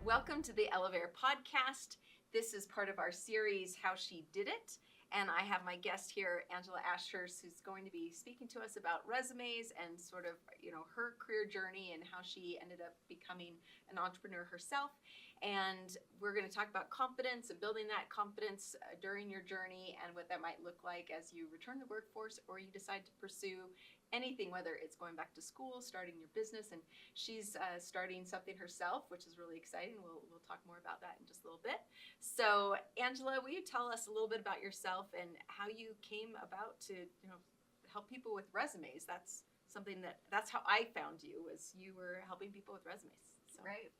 Welcome to the Elavare podcast. This is part of our series, How She Did It. And I have my guest here, Angela Ashurst, who's going to be speaking to us about resumes and sort of, her career journey and how she ended up becoming an entrepreneur herself. And we're going to talk about confidence and building that confidence during your journey and what that might look like as you return to the workforce or you decide to pursue anything, whether it's going back to school, starting your business. And she's starting something herself, which is really exciting. We'll talk more about that in just a little bit. So, Angela, will you tell us a little bit about yourself and how you came about to, help people with resumes? That's something that's how I found you, was you were helping people with resumes. So. Right.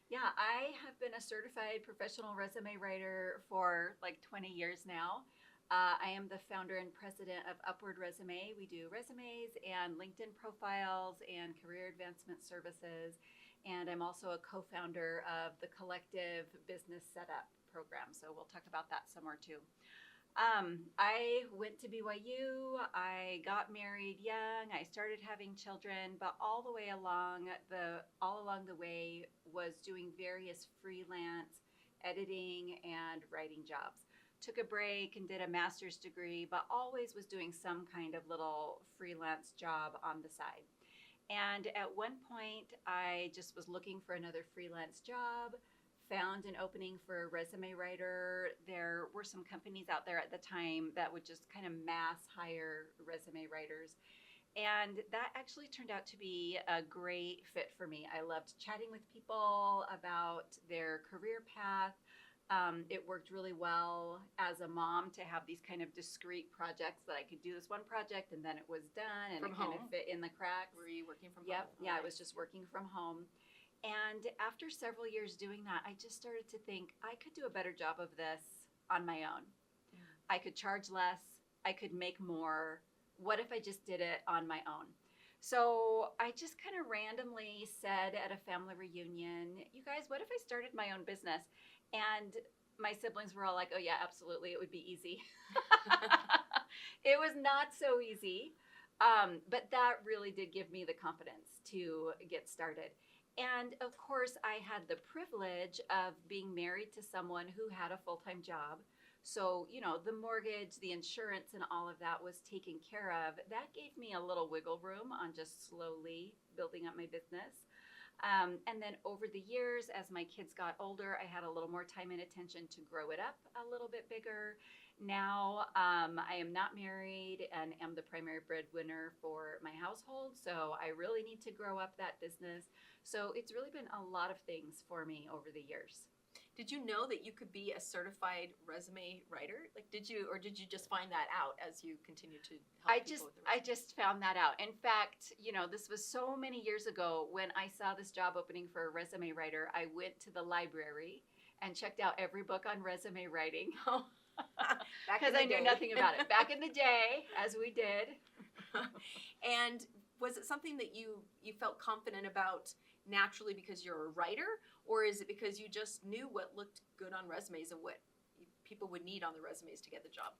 Yeah, I have been a certified professional resume writer for like 20 years now. I am the founder and president of Upward Resume. We do resumes and LinkedIn profiles and career advancement services. And I'm also a co-founder of the Collective Business Setup program. So we'll talk about that some more too. I went to BYU. I got married young. I started having children, but all along the way was doing various freelance editing and writing jobs. Took a break and did a master's degree, but always was doing some kind of little freelance job on the side. And at one point, I just was looking for another freelance job, found an opening for a resume writer. There were some companies out there at the time that would just kind of mass hire resume writers. And that actually turned out to be a great fit for me. I loved chatting with people about their career path. It worked really well as a mom to have these kind of discrete projects that I could do this one project and then it was done and From it kind home? of fit in the cracks. Were you working from Yep. home? Yeah, I was just working from home. And after several years doing that, I just started to think I could do a better job of this on my own. I could charge less. I could make more. What if I just did it on my own? So I just kind of randomly said at a family reunion, you guys, what if I started my own business? And my siblings were all like, oh yeah, absolutely. It would be easy. It was not so easy. But that really did give me the confidence to get started. And of course, I had the privilege of being married to someone who had a full-time job. So, the mortgage, the insurance, and all of that was taken care of. That gave me a little wiggle room on just slowly building up my business. And then over the years, as my kids got older, I had a little more time and attention to grow it up a little bit bigger. Now, I am not married and am the primary breadwinner for my household. So I really need to grow up that business. So it's really been a lot of things for me over the years. Did you know that you could be a certified resume writer? Did you just find that out as you continued to help people with the resume? I just found that out. In fact, this was so many years ago when I saw this job opening for a resume writer. I went to the library and checked out every book on resume writing because I knew nothing about it. Back in the day, as we did. And was it something that you felt confident about naturally because you're a writer, or is it because you just knew what looked good on resumes and what people would need on the resumes to get the job?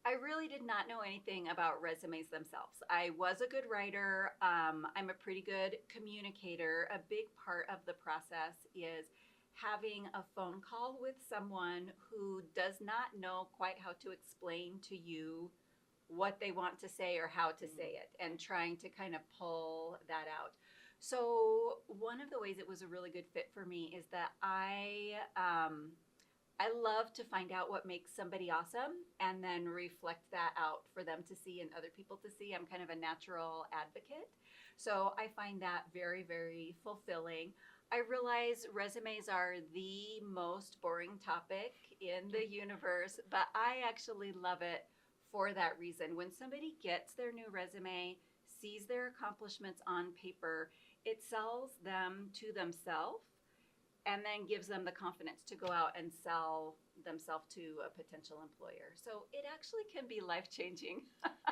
I really did not know anything about resumes themselves. I was a good writer. I'm a pretty good communicator. A big part of the process is having a phone call with someone who does not know quite how to explain to you what they want to say or how to say it, and trying to kind of pull that out. So one of the ways it was a really good fit for me is that I love to find out what makes somebody awesome and then reflect that out for them to see and other people to see. I'm kind of a natural advocate. So I find that very, very fulfilling. I realize resumes are the most boring topic in the universe, but I actually love it for that reason. When somebody gets their new resume, sees their accomplishments on paper, it sells them to themselves and then gives them the confidence to go out and sell themselves to a potential employer. So it actually can be life-changing.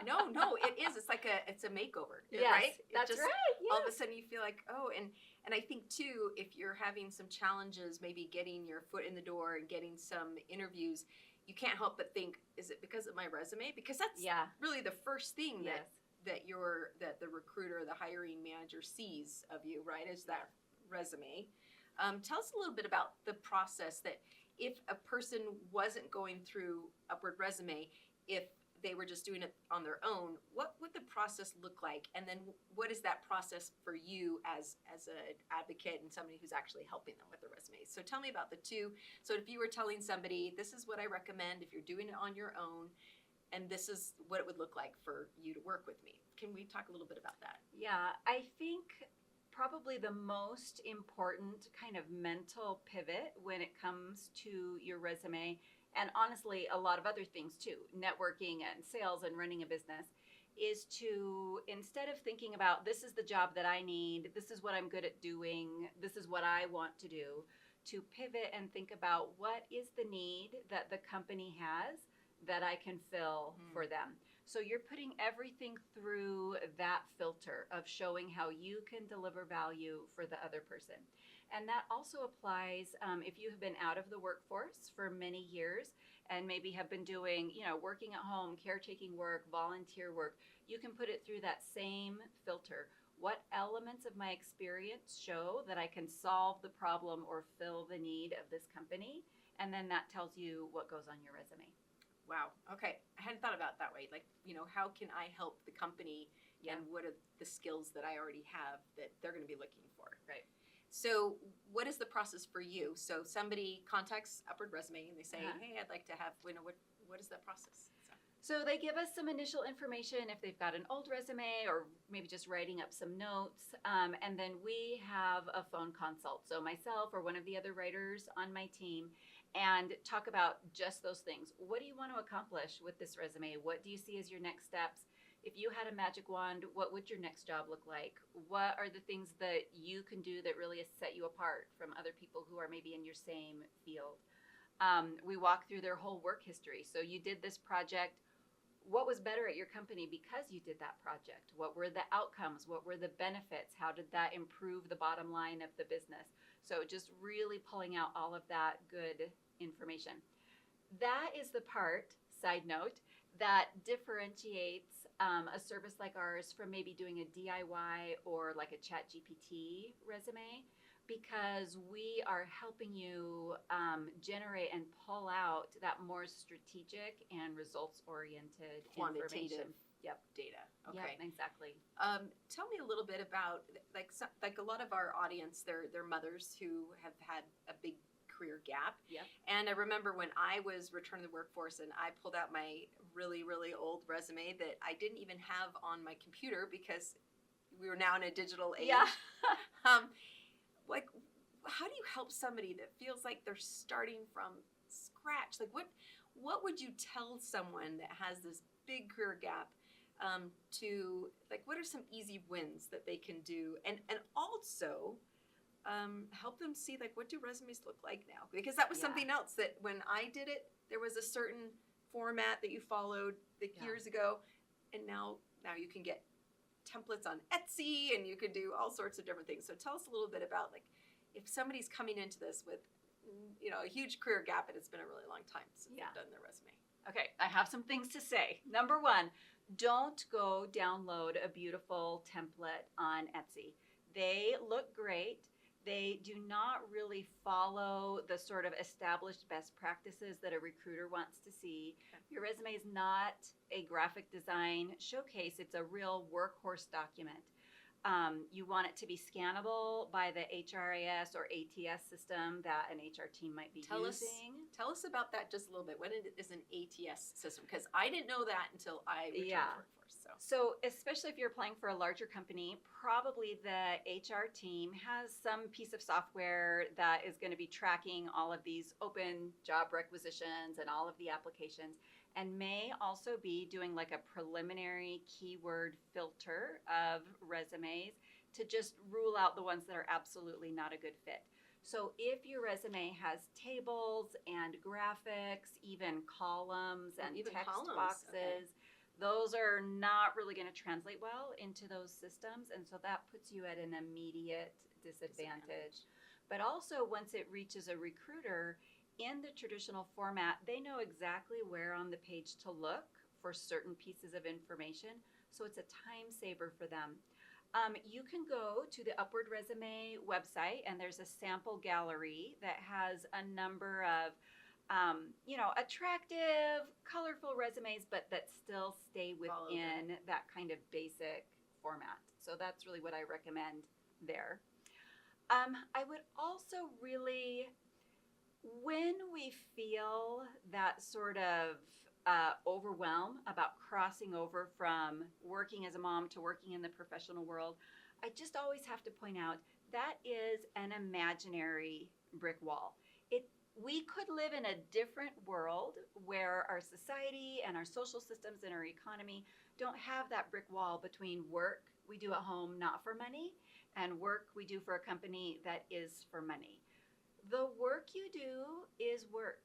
No, it is. It's like it's a makeover, yes, right? That's right. Yes. All of a sudden you feel like, and I think too, if you're having some challenges, maybe getting your foot in the door and getting some interviews, you can't help but think, is it because of my resume? Because that's really the first thing that the recruiter, the hiring manager sees of you, right? Is that resume. Tell us a little bit about the process that if a person wasn't going through Upward Resume, if they were just doing it on their own, what would the process look like? And then what is that process for you as an advocate and somebody who's actually helping them with their resumes? So tell me about the two. So if you were telling somebody, this is what I recommend if you're doing it on your own, and this is what it would look like for you to work with me. Can we talk a little bit about that? Yeah, I think probably the most important kind of mental pivot when it comes to your resume, and honestly, a lot of other things too, networking and sales and running a business, is to, instead of thinking about this is the job that I need, this is what I'm good at doing, this is what I want to do, to pivot and think about what is the need that the company has that I can fill for them. So you're putting everything through that filter of showing how you can deliver value for the other person. And that also applies if you have been out of the workforce for many years and maybe have been doing, working at home, caretaking work, volunteer work. You can put it through that same filter. What elements of my experience show that I can solve the problem or fill the need of this company? And then that tells you what goes on your resume. Wow. Okay. I hadn't thought about it that way. Like, how can I help the company, and what are the skills that I already have that they're going to be looking for? Right. So what is the process for you? So somebody contacts Upward Resume and they say, hey, I'd like to have, what is that process? So they give us some initial information if they've got an old resume or maybe just writing up some notes. And then we have a phone consult. So myself or one of the other writers on my team, and talk about just those things. What do you want to accomplish with this resume? What do you see as your next steps? If you had a magic wand, what would your next job look like? What are the things that you can do that really set you apart from other people who are maybe in your same field? We walk through their whole work history. So you did this project. What was better at your company because you did that project? What were the outcomes? What were the benefits? How did that improve the bottom line of the business? So just really pulling out all of that good information. That is the part, side note, that differentiates a service like ours from maybe doing a DIY or like a ChatGPT resume, because we are helping you generate and pull out that more strategic and results-oriented quantitative information. Data. Okay. Yep, exactly. Tell me a little bit about like a lot of our audience, they're mothers who have had a big career gap. Yep. And I remember when I was returning to the workforce and I pulled out my really, really old resume that I didn't even have on my computer because we were now in a digital age. Yeah. Like, how do you help somebody that feels like they're starting from scratch? Like, what would you tell someone that has this big career gap to, like, what are some easy wins that they can do? And also help them see, like, what do resumes look like now? Because that was something else that when I did it, there was a certain format that you followed years ago, and now you can get templates on Etsy and you can do all sorts of different things. So tell us a little bit about, like, if somebody's coming into this with a huge career gap and it's been a really long time since they've done their resume. Okay, I have some things to say. Number one, don't go download a beautiful template on Etsy. They look great. They do not really follow the sort of established best practices that a recruiter wants to see. Okay. Your resume is not a graphic design showcase. It's a real workhorse document. You want it to be scannable by the HRIS or ATS system that an HR team might be using. Tell us about that just a little bit. What is an ATS system? Because I didn't know that until I returned to the workforce. So especially if you're applying for a larger company, probably the HR team has some piece of software that is going to be tracking all of these open job requisitions and all of the applications, and may also be doing like a preliminary keyword filter of resumes to just rule out the ones that are absolutely not a good fit. So if your resume has tables and graphics, even columns and text boxes, those are not really going to translate well into those systems, and so that puts you at an immediate disadvantage. But also, once it reaches a recruiter, in the traditional format, they know exactly where on the page to look for certain pieces of information, so it's a time saver for them. You can go to the Upward Resume website, and there's a sample gallery that has a number of, attractive, colorful resumes, but that still stay within that kind of basic format. So that's really what I recommend there. I would also really, when we feel that sort of overwhelm about crossing over from working as a mom to working in the professional world, I just always have to point out that is an imaginary brick wall. We could live in a different world where our society and our social systems and our economy don't have that brick wall between work we do at home not for money and work we do for a company that is for money. The work you do is work.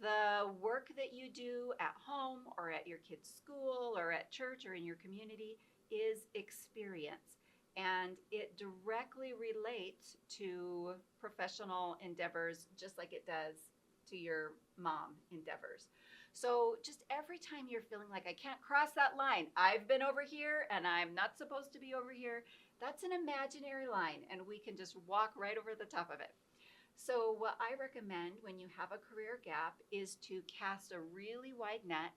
The work that you do at home or at your kid's school or at church or in your community is experience. And it directly relates to professional endeavors just like it does to your mom endeavors. So just every time you're feeling like I can't cross that line, I've been over here and I'm not supposed to be over here, that's an imaginary line and we can just walk right over the top of it. So what I recommend when you have a career gap is to cast a really wide net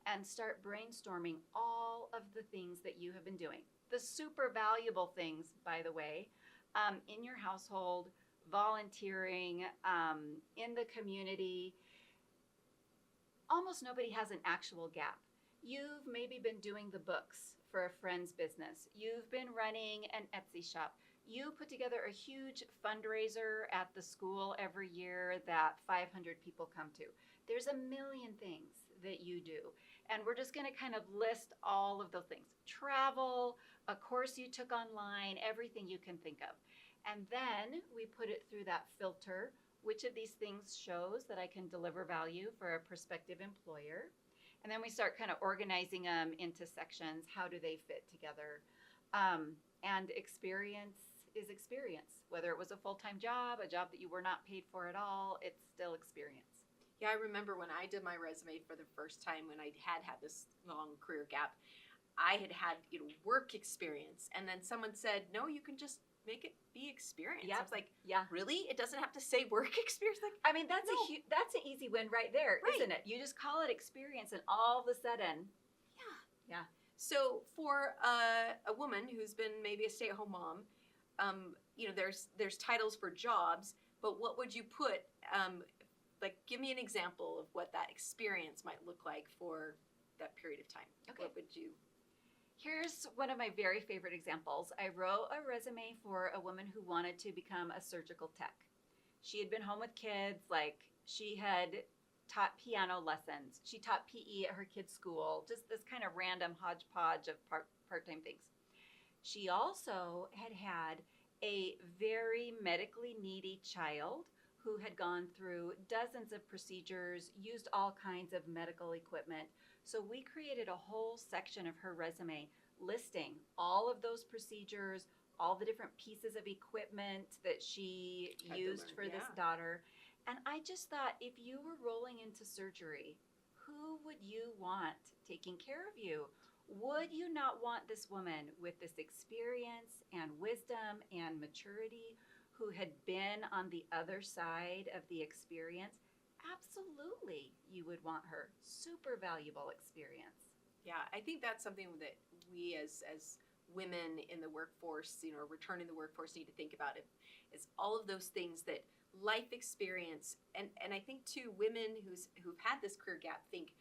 and start brainstorming all of the things that you have been doing. The super valuable things, by the way, in your household, volunteering, in the community. Almost nobody has an actual gap. You've maybe been doing the books for a friend's business. You've been running an Etsy shop. You put together a huge fundraiser at the school every year that 500 people come to. There's a million things that you do. And we're just going to kind of list all of those things. Travel, a course you took online, everything you can think of. And then we put it through that filter. Which of these things shows that I can deliver value for a prospective employer? And then we start kind of organizing them into sections. How do they fit together? And experience is experience. Whether it was a full-time job, a job that you were not paid for at all, it's still experience. Yeah, I remember when I did my resume for the first time when I had this long career gap, I had work experience. And then someone said, no, you can just make it be experience. Yep. I was like, yeah, really? It doesn't have to say work experience? Like, I mean, that's that's an easy win right there, right. Isn't it? You just call it experience, and all of a sudden, yeah. So for a woman who's been maybe a stay-at-home mom, there's titles for jobs, but what would you put? Give me an example of what that experience might look like for that period of time. Okay. What would you? Here's one of my very favorite examples. I wrote a resume for a woman who wanted to become a surgical tech. She had been home with kids, she had taught piano lessons. She taught PE at her kid's school, just this kind of random hodgepodge of part-time things. She also had a very medically needy child who had gone through dozens of procedures, used all kinds of medical equipment. So we created a whole section of her resume listing all of those procedures, all the different pieces of equipment that she used for this daughter. And I just thought, if you were rolling into surgery, who would you want taking care of you? Would you not want this woman with this experience and wisdom and maturity who had been on the other side of the experience? Absolutely, you would want her. Super valuable experience. Yeah, I think that's something that we as women in the workforce, returning the workforce, need to think about it. Is all of those things that life experience, and I think too, women who've had this career gap think,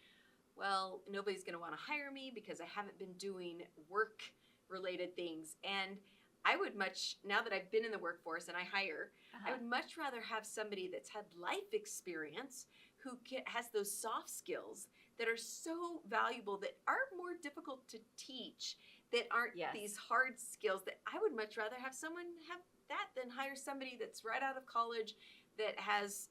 well, nobody's going to want to hire me because I haven't been doing work-related things. And I would now that I've been in the workforce and I hire, I would much rather have somebody that's had life experience who has those soft skills that are so valuable, that are more difficult to teach, that aren't these hard skills, that I would much rather have someone have that than hire somebody that's right out of college that has,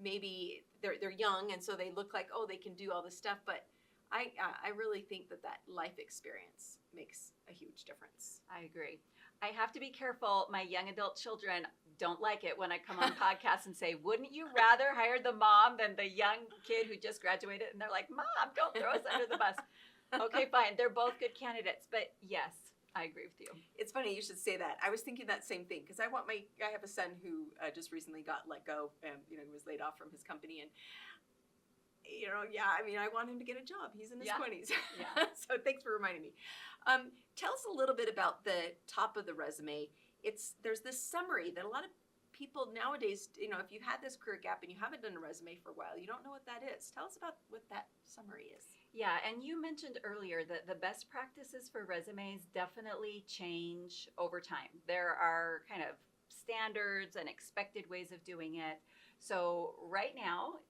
maybe they're young and so they look like, oh, they can do all this stuff. But I really think that life experience makes a huge difference. I agree. I have to be careful. My young adult children don't like it when I come on podcasts and say, wouldn't you rather hire the mom than the young kid who just graduated? And they're like, Mom, don't throw us under the bus. Okay, fine. They're both good candidates. But yes, I agree with you. It's funny you should say that. I was thinking that same thing because I have a son who just recently got let go and was laid off from his company, and I mean, I want him to get a job. He's in his 20s. Yeah. So thanks for reminding me. Tell us a little bit about the top of the resume. There's this summary that a lot of people nowadays, if you've had this career gap and you haven't done a resume for a while, you don't know what that is. Tell us about what that summary is. Yeah, and you mentioned earlier that the best practices for resumes definitely change over time. There are kind of standards and expected ways of doing it. So right now,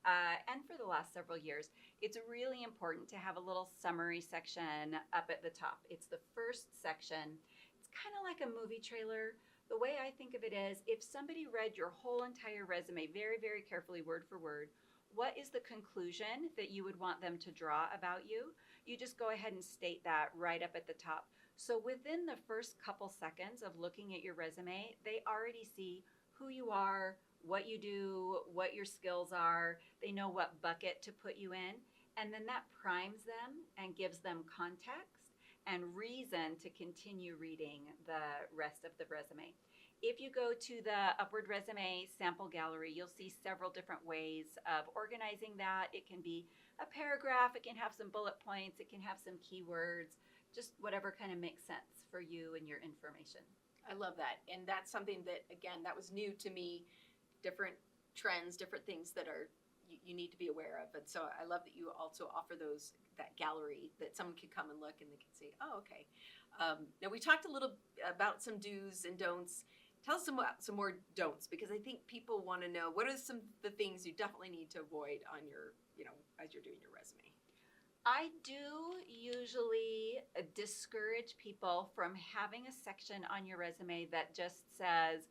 and for the last several years, it's really important to have a little summary section up at the top. It's the first section. It's kind of like a movie trailer. The way I think of it is, if somebody read your whole entire resume very, very carefully, word for word, what is the conclusion that you would want them to draw about you? You just go ahead and state that right up at the top. So within the first couple seconds of looking at your resume, they already see who you are, what you do, what your skills are. They know what bucket to put you in. And then that primes them and gives them context and reason to continue reading the rest of the resume. If you go to the Upward Resume sample gallery, you'll see several different ways of organizing that. It can be a paragraph, it can have some bullet points, it can have some keywords, just whatever kind of makes sense for you and your information. I love that. And that's something that, again, that was new to me. Different trends, different things that you need to be aware of. And so I love that you also offer that gallery that someone can come and look and they can say, oh, okay. Now we talked a little about some do's and don'ts. Tell us some more don'ts, because I think people want to know what are some of the things you definitely need to avoid on your, as you're doing your resume. I do usually discourage people from having a section on your resume that just says,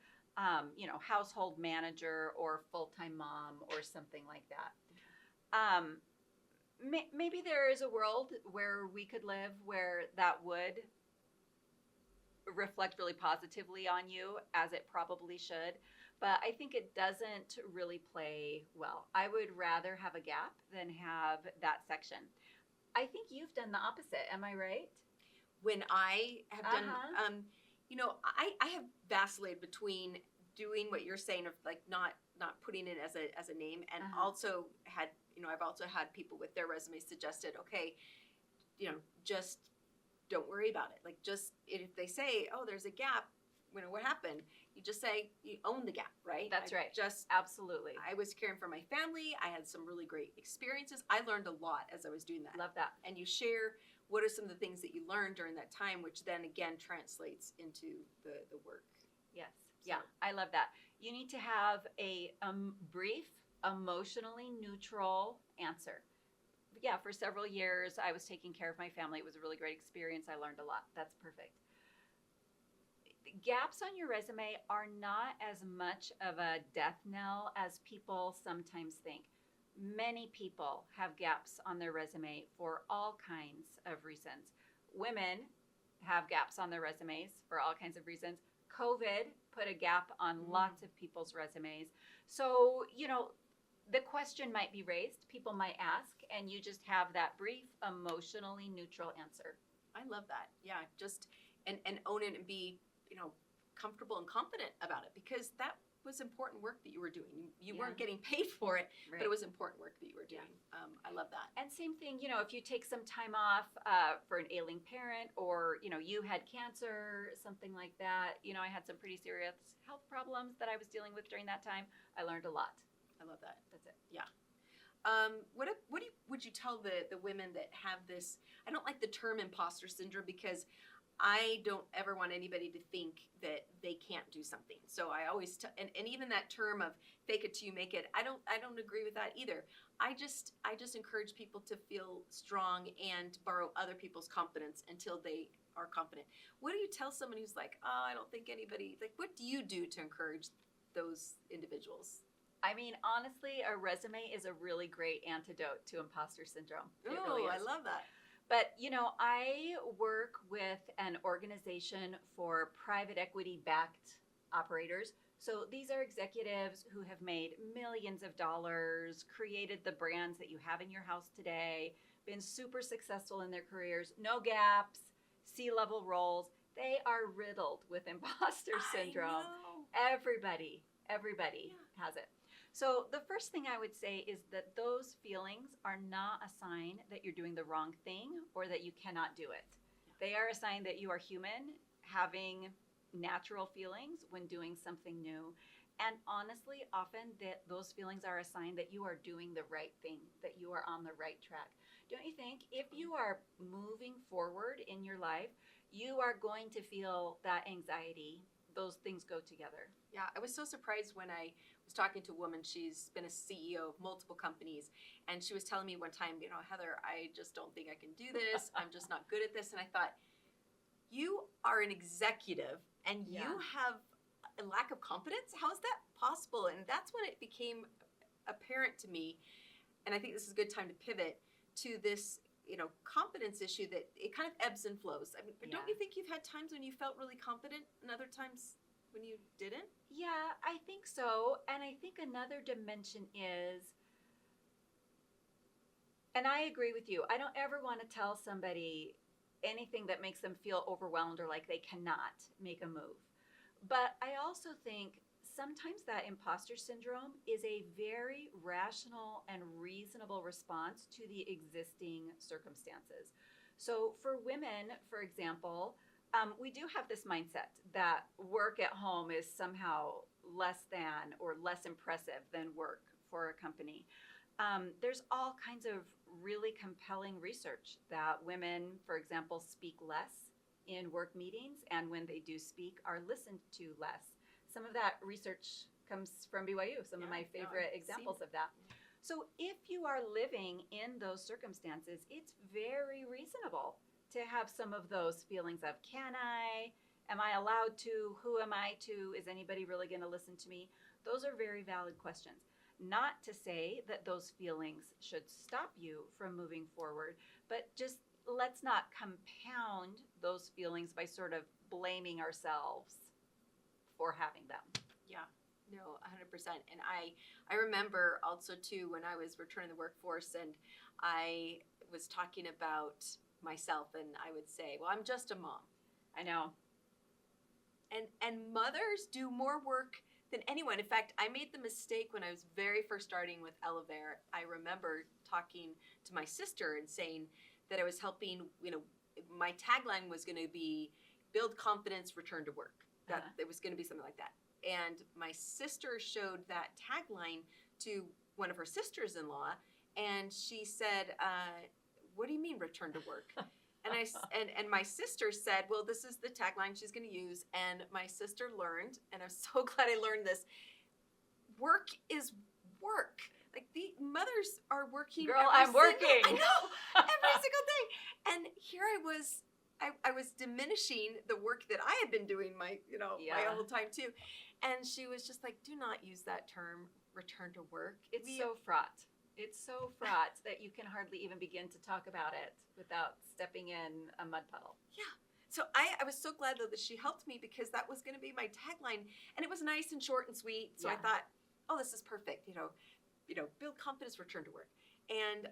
household manager or full-time mom or something like that. Maybe there is a world where we could live where that would reflect really positively on you, as it probably should. But I think it doesn't really play well. I would rather have a gap than have that section. I think you've done the opposite. Am I right? When I have done, I have vacillated between doing what you're saying of like not putting it as a name, and also had, I've also had people with their resumes suggested, okay, just don't worry about it. Like, just if they say, oh, there's a gap, what happened? You just say you own the gap, right? That's right. Just absolutely. I was caring for my family. I had some really great experiences. I learned a lot as I was doing that. Love that. And you share what are some of the things that you learned during that time, which then again translates into the work. Yes. Yeah, I love that. You need to have a brief, emotionally neutral answer. Yeah, for several years, I was taking care of my family. It was a really great experience. I learned a lot. That's perfect. Gaps on your resume are not as much of a death knell as people sometimes think. Many people have gaps on their resume for all kinds of reasons. Women have gaps on their resumes for all kinds of reasons. COVID put a gap on lots of people's resumes. So, the question might be raised, people might ask, and you just have that brief, emotionally neutral answer. I love that. Yeah, just and own it and be, comfortable and confident about it, because that was important work that you were doing. You weren't getting paid for it, right, but it was important work that you were doing. Yeah. I love that. And same thing, if you take some time off for an ailing parent, or, you had cancer, something like that. I had some pretty serious health problems that I was dealing with during that time. I learned a lot. I love that. That's it. Yeah. Would you tell the women that have this? I don't like the term imposter syndrome, because I don't ever want anybody to think that they can't do something. So I always and even that term of fake it till you make it, I don't agree with that either. I just encourage people to feel strong and borrow other people's confidence until they are confident. What do you tell someone who's like, oh, I don't think anybody, like, what do you do to encourage those individuals? I mean, honestly, a resume is a really great antidote to imposter syndrome. Oh, I love that. But, I work with an organization for private equity-backed operators. So these are executives who have made millions of dollars, created the brands that you have in your house today, been super successful in their careers, no gaps, C-level roles. They are riddled with imposter syndrome. Everybody has it. So the first thing I would say is that those feelings are not a sign that you're doing the wrong thing or that you cannot do it. They are a sign that you are human, having natural feelings when doing something new. And honestly, often those feelings are a sign that you are doing the right thing, that you are on the right track. Don't you think? If you are moving forward in your life, you are going to feel that anxiety. Those things go together. Yeah, I was so surprised when I was talking to a woman. She's been a CEO of multiple companies, and she was telling me one time, Heather, I just don't think I can do this. I'm just not good at this. And I thought, you are an executive, and you have a lack of confidence? How is that possible? And that's when it became apparent to me, and I think this is a good time to pivot to this confidence issue, that it kind of ebbs and flows. I mean, don't you think you've had times when you felt really confident and other times when you didn't? Yeah, I think so. And I think another dimension is, and I agree with you, I don't ever want to tell somebody anything that makes them feel overwhelmed or like they cannot make a move. But I also think sometimes that imposter syndrome is a very rational and reasonable response to the existing circumstances. So for women, for example, we do have this mindset that work at home is somehow less than or less impressive than work for a company. There's all kinds of really compelling research that women, for example, speak less in work meetings, and when they do speak, are listened to less. Some of that research comes from BYU, some of my favorite examples of that. So if you are living in those circumstances, it's very reasonable to have some of those feelings of, can I? Am I allowed to? Who am I to? Is anybody really going to listen to me? Those are very valid questions. Not to say that those feelings should stop you from moving forward, but just let's not compound those feelings by sort of blaming ourselves for having them. Yeah, no, 100%. And I remember also too, when I was returning to the workforce and I was talking about myself, and I would say, well, I'm just a mom. I know. And mothers do more work than anyone. In fact, I made the mistake when I was very first starting with Elavare. I remember talking to my sister and saying that I was helping, my tagline was going to be build confidence, return to work. That it was going to be something like that. And my sister showed that tagline to one of her sisters-in-law, and she said, what do you mean return to work? And my sister said, well, this is the tagline she's going to use. And my sister learned, and I'm so glad I learned this, work is work. Like, the mothers are working. Girl, I'm working. I know, every single day. And here I was diminishing the work that I had been doing my whole time too. And she was just like, do not use that term, return to work. It's so fraught. It's so fraught that you can hardly even begin to talk about it without stepping in a mud puddle. Yeah. So I was so glad though that she helped me, because that was going to be my tagline, and it was nice and short and sweet. So I thought, oh, this is perfect. Build confidence, return to work. And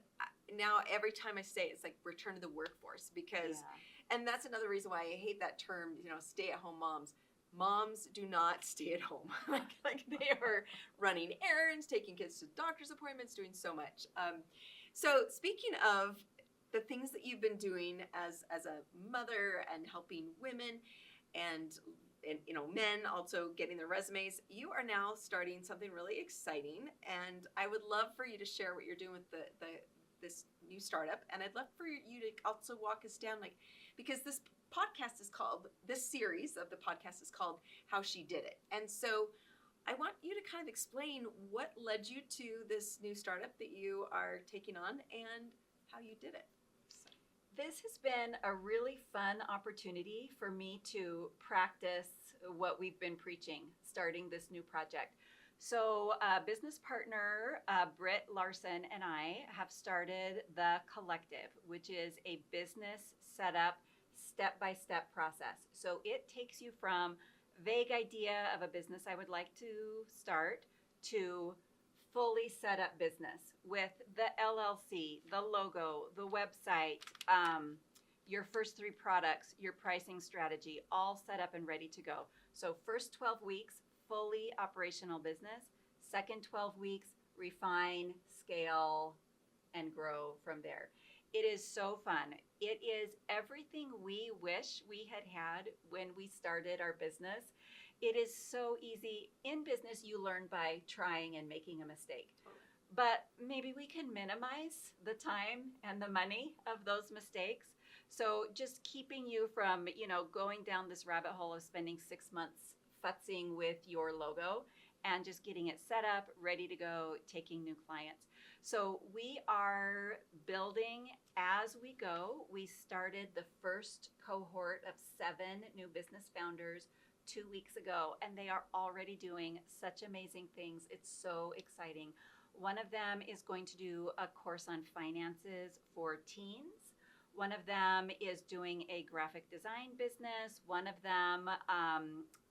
now every time I say it, it's like return to the workforce, because, and that's another reason why I hate that term, stay-at-home moms. Moms do not stay at home. like they are running errands, taking kids to doctor's appointments, doing so much. So speaking of the things that you've been doing as a mother and helping women and men also getting their resumes, you are now starting something really exciting, and I would love for you to share what you're doing with this new startup, and I'd love for you to also walk us down, because this series of the podcast is called How She Did It. And so I want you to kind of explain what led you to this new startup that you are taking on and how you did it. This has been a really fun opportunity for me to practice what we've been preaching, starting this new project. So business partner Britt Larson and I have started The Collective, which is a business setup step-by-step process. So it takes you from vague idea of a business I would like to start to fully set up business with the LLC, the logo, the website, your first 3 products, your pricing strategy, all set up and ready to go. So first 12 weeks, fully operational business. Second 12 weeks, refine, scale, and grow from there. It is so fun. It is everything we wish we had had when we started our business. It is so easy. In business, you learn by trying and making a mistake. But maybe we can minimize the time and the money of those mistakes. So just keeping you from, going down this rabbit hole of spending 6 months futzing with your logo and just getting it set up, ready to go, taking new clients. So we are building as we go. We started the first cohort of 7 new business founders 2 weeks ago, and they are already doing such amazing things. It's so exciting. One of them is going to do a course on finances for teens. One of them is doing a graphic design business. One of them,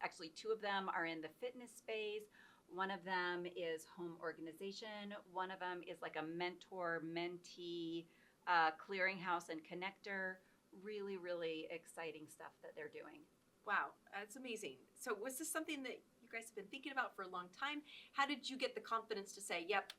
actually 2 of them are in the fitness space. One of them is home organization. One of them is like a mentor-mentee clearinghouse and connector. Really, really exciting stuff that they're doing. Wow, that's amazing. So was this something that you guys have been thinking about for a long time? How did you get the confidence to say, yep,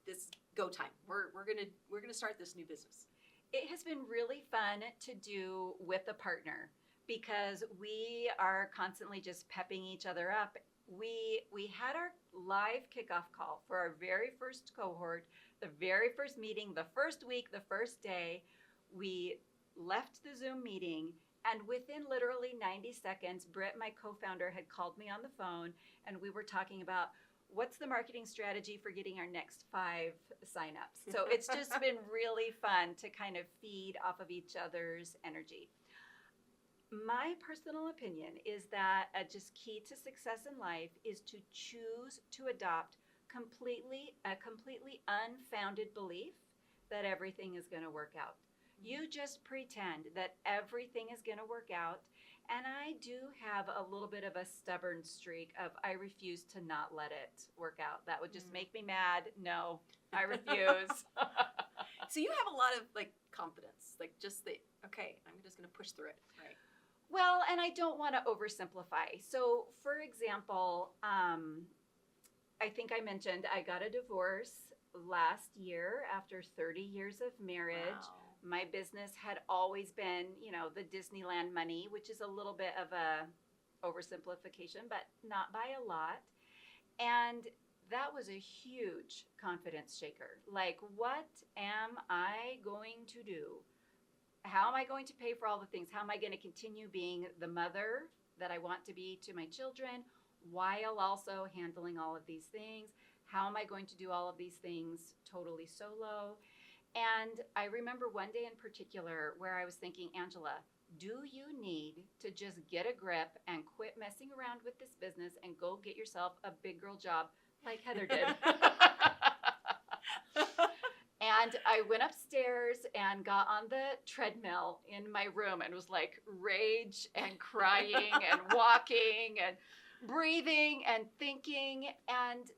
this go time. We're gonna start this new business? It has been really fun to do with a partner because we are constantly just pepping each other up. We had our live kickoff call for our very first cohort, the very first meeting, the first week, the first day. We left the Zoom meeting, and within literally 90 seconds, Britt, my co-founder, had called me on the phone, and we were talking about what's the marketing strategy for getting our next 5 signups. So it's just been really fun to kind of feed off of each other's energy. My personal opinion is that a just key to success in life is to choose to adopt a completely unfounded belief that everything is going to work out. You just pretend that everything is going to work out. And I do have a little bit of a stubborn streak of I refuse to not let it work out. That would just make me mad. No, I refuse. So you have a lot of confidence, okay, I'm just going to push through it, right? Well, and I don't want to oversimplify. So, for example, I think I mentioned I got a divorce last year after 30 years of marriage. Wow. My business had always been, the Disneyland money, which is a little bit of a oversimplification, but not by a lot. And that was a huge confidence shaker. Like, what am I going to do? How am I going to pay for all the things? How am I going to continue being the mother that I want to be to my children while also handling all of these things? How am I going to do all of these things totally solo? And I remember one day in particular where I was thinking, Angela, do you need to just get a grip and quit messing around with this business and go get yourself a big girl job like Heather did? And I went upstairs and got on the treadmill in my room and was like rage and crying and walking and breathing and thinking. And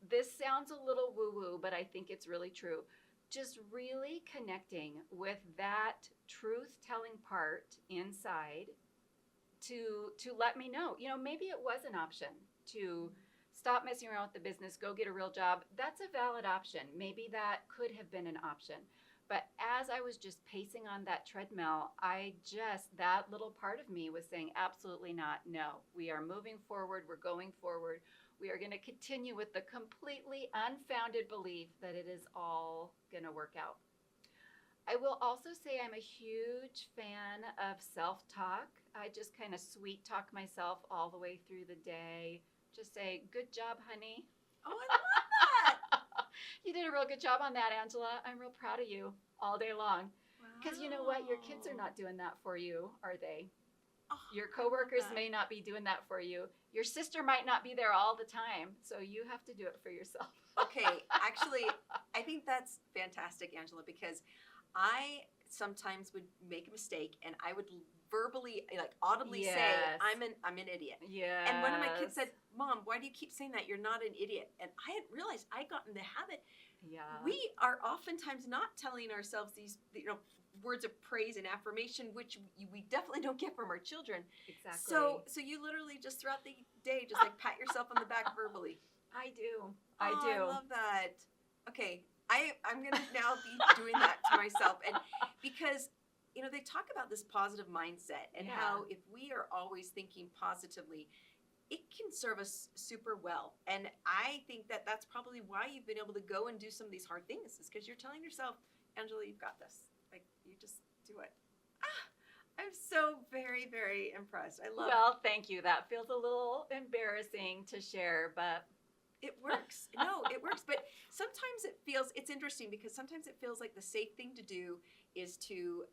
this sounds a little woo-woo, but I think it's really true. Just really connecting with that truth-telling part inside to let me know, maybe it was an option to stop messing around with the business, go get a real job. That's a valid option. Maybe that could have been an option. But as I was just pacing on that treadmill, that little part of me was saying, absolutely not. No, we are moving forward. We're going forward. We are going to continue with the completely unfounded belief that it is all going to work out. I will also say I'm a huge fan of self-talk. I just kind of sweet talk myself all the way through the day. Just say, good job, honey. Oh, I love that. You did a real good job on that, Angela. I'm real proud of you all day long. Because you know what? Your kids are not doing that for you, are they? Oh, your coworkers may not be doing that for you. Your sister might not be there all the time. So you have to do it for yourself. Okay. Actually, I think that's fantastic, Angela, because I sometimes would make a mistake and I would verbally, audibly say, I'm an idiot. Yes. And one of my kids said, Mom, why do you keep saying that? You're not an idiot. And I had realized I got in the habit. Yeah. We are oftentimes not telling ourselves these, words of praise and affirmation, which we definitely don't get from our children. Exactly. So you literally just throughout the day, just like pat yourself on the back verbally. I do. Oh, I do. I love that. Okay, I'm gonna now be doing that to myself, and because they talk about this positive mindset and Yeah. how if we are always thinking positively, it can serve us super well. And I think that that's probably why you've been able to go and do some of these hard things, is because you're telling yourself, Angela, you've got this. Like, you just do it. I'm so very, very impressed. I love Well, thank you. That feels a little embarrassing to share, but it works. No, it works. But sometimes it's interesting because sometimes it feels like the safe thing to do is to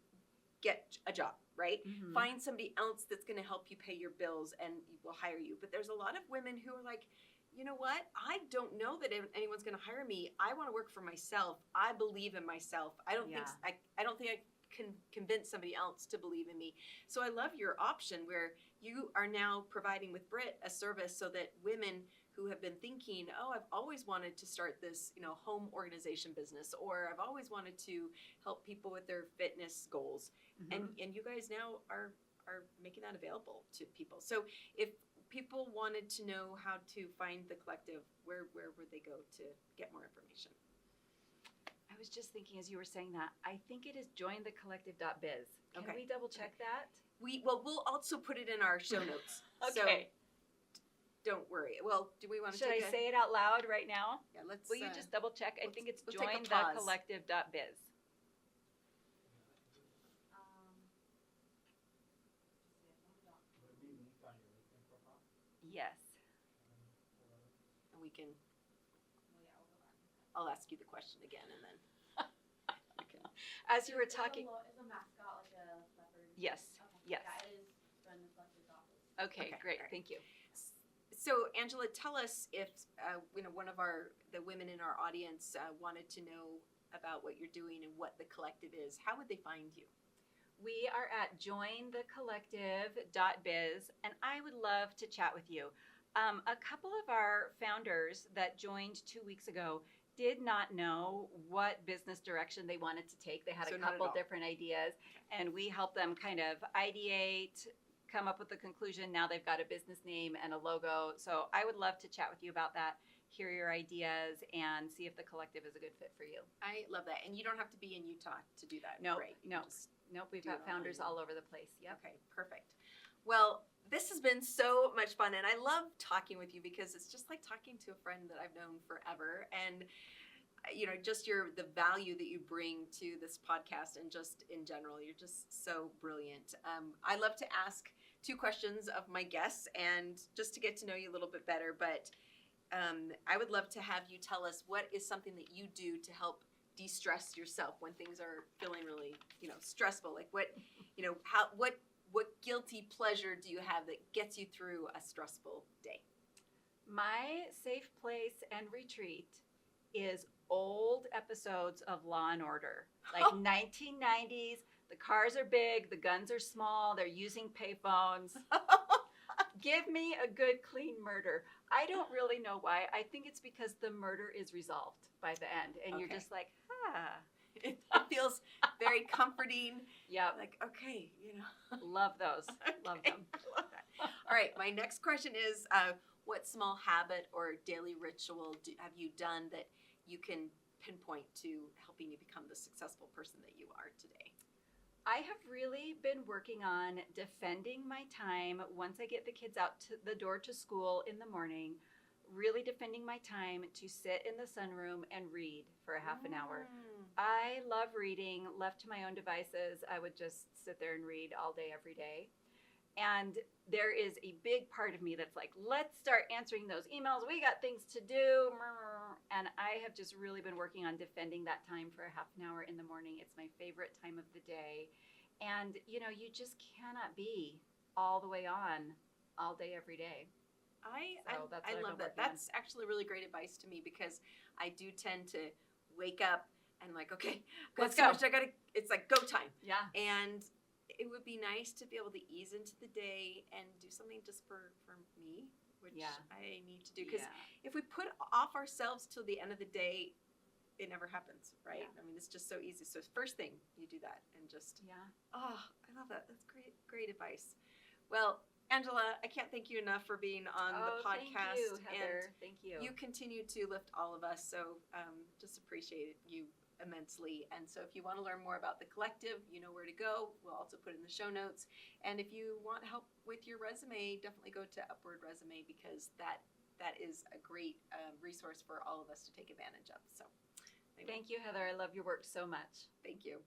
get a job, right? Mhm. Find somebody else that's going to help you pay your bills and will hire you. But there's a lot of women who are like, you know what? I don't know that anyone's going to hire me. I want to work for myself. I believe in myself. I don't think I can convince somebody else to believe in me. So I love your option where you are now providing with Britt a service so that women who have been thinking, oh, I've always wanted to start this, home organization business, or I've always wanted to help people with their fitness goals, Mhm. and you guys now are making that available to people. So if people wanted to know how to find the collective, where would they go to get more information? I was just thinking as you were saying that, I think it is jointhecollective.biz. Can Okay. we double check that? We'll also put it in our show notes. Okay. So don't worry. Well, do we want to Should I say it out loud right now? Yeah, let's. Will you just double check? I let's- think it's let's take a pause. jointhecollective.biz. Yes. And we can. I'll ask you the question again, and then. we can. As you were talking. Is a mascot like a leopard? Yes. Okay. Yes. Yeah, it is jointhecollective.biz. Okay, Okay, great. all right. Thank you. So, Angela, tell us if one of the women in our audience wanted to know about what you're doing and what the collective is. How would they find you? We are at jointhecollective.biz, and I would love to chat with you. A couple of our founders that joined 2 weeks ago did not know what business direction they wanted to take. They had So a not at couple all. different ideas, and we helped them kind of ideate, come up with a conclusion. Now they've got a business name and a logo. So I would love to chat with you about that, hear your ideas, and see if the collective is a good fit for you. I love that, and you don't have to be in Utah to do that. Nope, right? You nope. can just- Nope, we've Do got it founders online. all over the place. Yep. Okay, perfect. Well, this has been so much fun, and I love talking with you because it's just like talking to a friend that I've known forever, and just the value that you bring to this podcast and just in general, you're just so brilliant. I love to ask 2 questions of my guests, and just to get to know you a little bit better. But I would love to have you tell us what is something that you do to help de-stress yourself when things are feeling really, stressful. Like what guilty pleasure do you have that gets you through a stressful day? My safe place and retreat is old episodes of Law and Order, like 1990s. The cars are big, the guns are small, they're using payphones. Give me a good, clean murder. I don't really know why. I think it's because the murder is resolved by the end, and you're Okay. just like, It feels very comforting. yeah, Like, okay, love those. Love Okay, them. I love that. All right, my next question is, what small habit or daily ritual have you done that you can pinpoint to helping you become the successful person that you are today? I have really been working on defending my time once I get the kids out to the door to school in the morning, really defending my time to sit in the sunroom and read for a half an hour. I love reading. Left to my own devices, I would just sit there and read all day, every day. And there is a big part of me that's like, let's start answering those emails. We got things to do. And I have just really been working on defending that time for a half an hour in the morning. It's my favorite time of the day. And, you just cannot be all the way on all day, every day. I that's what love I've been that. working on. That's actually really great advice to me because I do tend to wake up and like, okay, Let's so go. much it's like go time. Yeah. And it would be nice to be able to ease into the day and do something just for me, which Yeah. I need to do. Because Yeah. if we put off ourselves till the end of the day, it never happens, right? Yeah. I mean, it's just so easy. So first thing, you do that and just, Yeah. oh, I love that. That's great, great advice. Well, Angela, I can't thank you enough for being on the podcast. Thank you, Heather. Thank you. And you continue to lift all of us. So just appreciate you immensely. And so if you want to learn more about the collective, you know where to go. We'll also put in the show notes. And if you want help with your resume, definitely go to Upward Resume, because that is a great resource for all of us to take advantage of. So anyway, Thank you, Heather. I love your work so much. thank you.